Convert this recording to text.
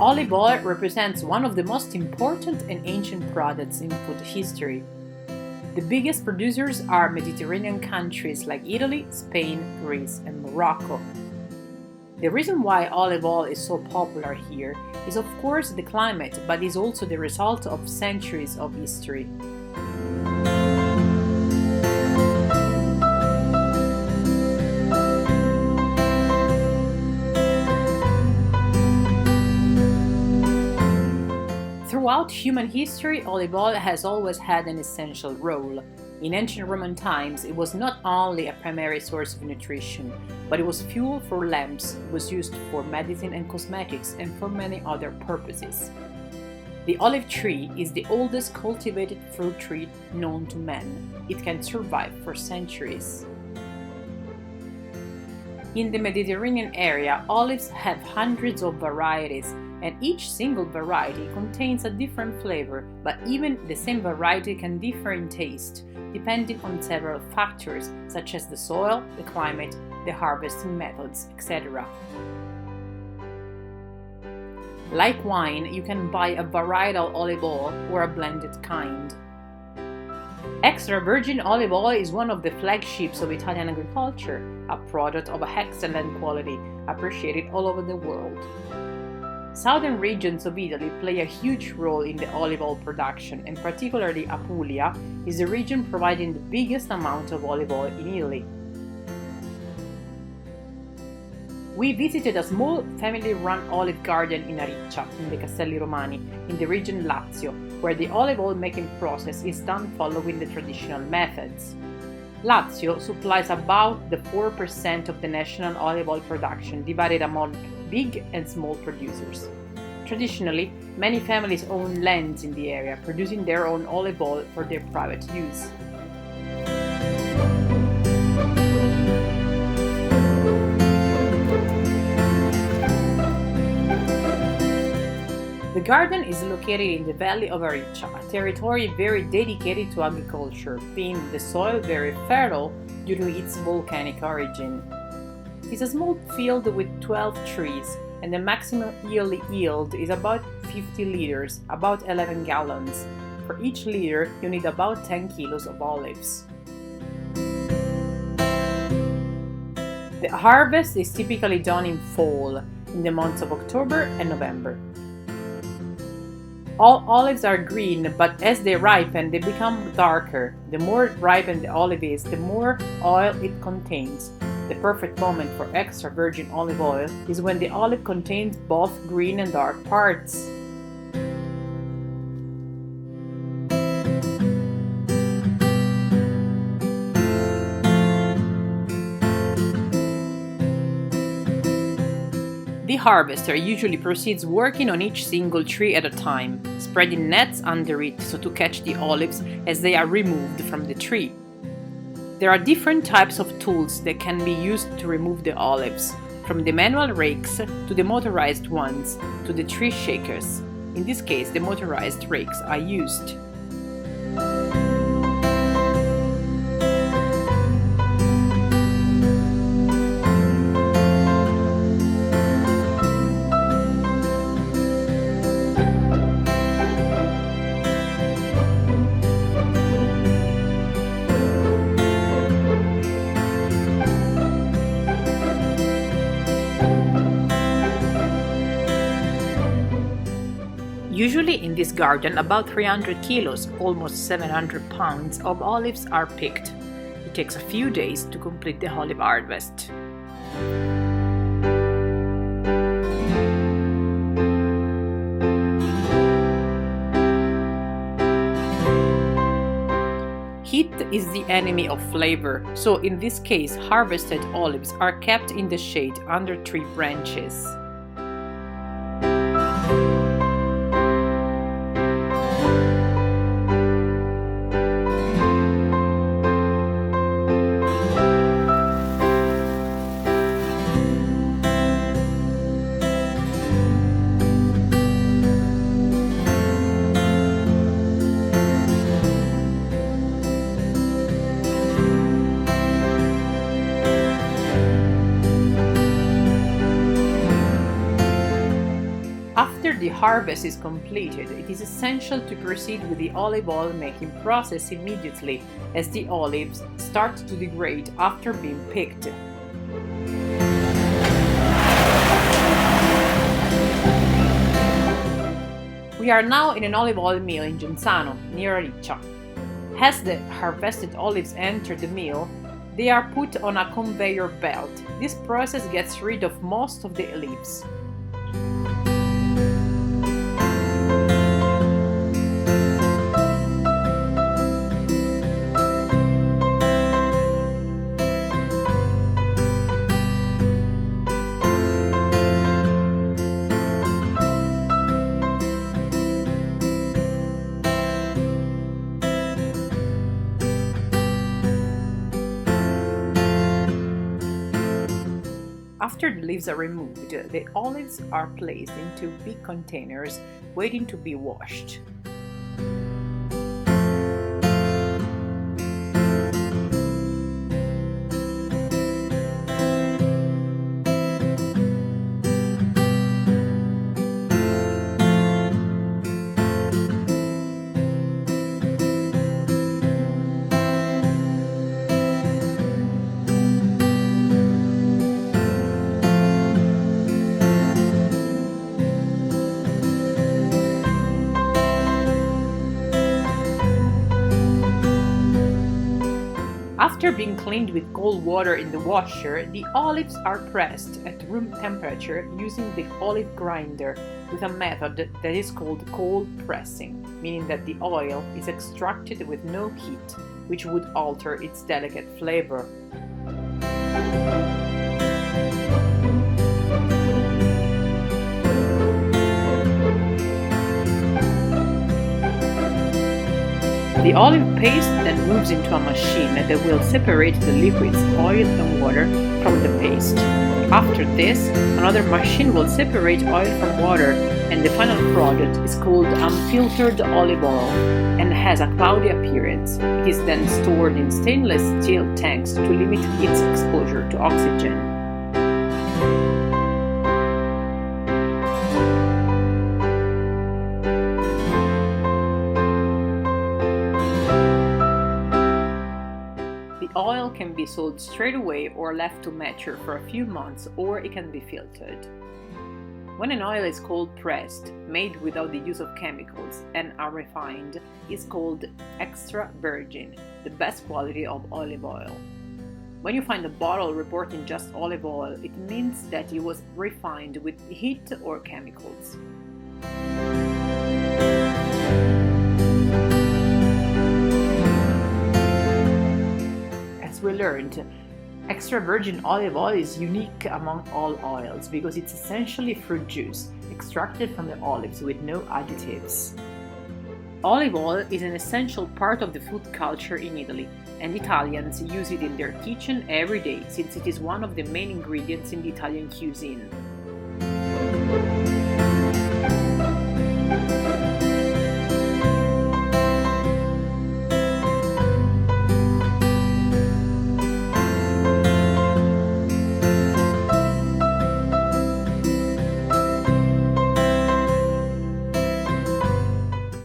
Olive oil represents one of the most important and ancient products in food history. The biggest producers are Mediterranean countries like Italy, Spain, Greece, and Morocco. The reason why olive oil is so popular here is of course the climate, but is also the result of centuries of history. Throughout human history, olive oil has always had an essential role. In ancient Roman times, it was not only a primary source of nutrition, but it was fuel for lamps, it was used for medicine and cosmetics, and for many other purposes. The olive tree is the oldest cultivated fruit tree known to man. It can survive for centuries. In the Mediterranean area, olives have hundreds of varieties, and each single variety contains a different flavor, but even the same variety can differ in taste, depending on several factors such as the soil, the climate, the harvesting methods, etc. Like wine, you can buy a varietal olive oil or a blended kind. Extra virgin olive oil is one of the flagships of Italian agriculture, a product of excellent quality, appreciated all over the world. Southern regions of Italy play a huge role in the olive oil production, and particularly Apulia is the region providing the biggest amount of olive oil in Italy. We visited a small family-run olive garden in Ariccia, in the Castelli Romani, in the region Lazio, where the olive oil making process is done following the traditional methods. Lazio supplies about the 4% of the national olive oil production, divided among big and small producers. Traditionally, many families own lands in the area, producing their own olive oil for their private use. The garden is located in the valley of Ariccia, a territory very dedicated to agriculture, being the soil very fertile due to its volcanic origin. It is a small field with 12 trees, and the maximum yearly yield is about 50 liters, about 11 gallons. For each liter, you need about 10 kilos of olives. The harvest is typically done in fall, in the months of October and November. All olives are green, but as they ripen, they become darker. The more ripened the olive is, the more oil it contains. The perfect moment for extra virgin olive oil is when the olive contains both green and dark parts. The harvester usually proceeds working on each single tree at a time, spreading nets under it so to catch the olives as they are removed from the tree. There are different types of tools that can be used to remove the olives, from the manual rakes to the motorized ones to the tree shakers. In this case, the motorized rakes are used. Usually in this garden, about 300 kilos, almost 700 pounds, of olives are picked. It takes a few days to complete the olive harvest. Heat is the enemy of flavor, so in this case, harvested olives are kept in the shade under tree branches. harvest is completed, it is essential to proceed with the olive oil making process immediately, as the olives start to degrade after being picked. We are now in an olive oil mill in Genzano, near Ariccia. As the harvested olives enter the mill, they are put on a conveyor belt. This process gets rid of most of the leaves. After the leaves are removed, the olives are placed into big containers waiting to be washed. After being cleaned with cold water in the washer, the olives are pressed at room temperature using the olive grinder with a method that is called cold pressing, meaning that the oil is extracted with no heat, which would alter its delicate flavor. The olive paste then moves into a machine that will separate the liquids, oil and water, from the paste. After this, another machine will separate oil from water, and the final product is called unfiltered olive oil and has a cloudy appearance. It is then stored in stainless steel tanks to limit its exposure to oxygen. The oil can be sold straight away or left to mature for a few months, or it can be filtered. When an oil is cold pressed, made without the use of chemicals, and unrefined, is called extra virgin, the best quality of olive oil. When you find a bottle reporting just olive oil, it means that it was refined with heat or chemicals. We learned, extra virgin olive oil is unique among all oils because it's essentially fruit juice extracted from the olives with no additives. Olive oil is an essential part of the food culture in Italy, and Italians use it in their kitchen every day since it is one of the main ingredients in the Italian cuisine.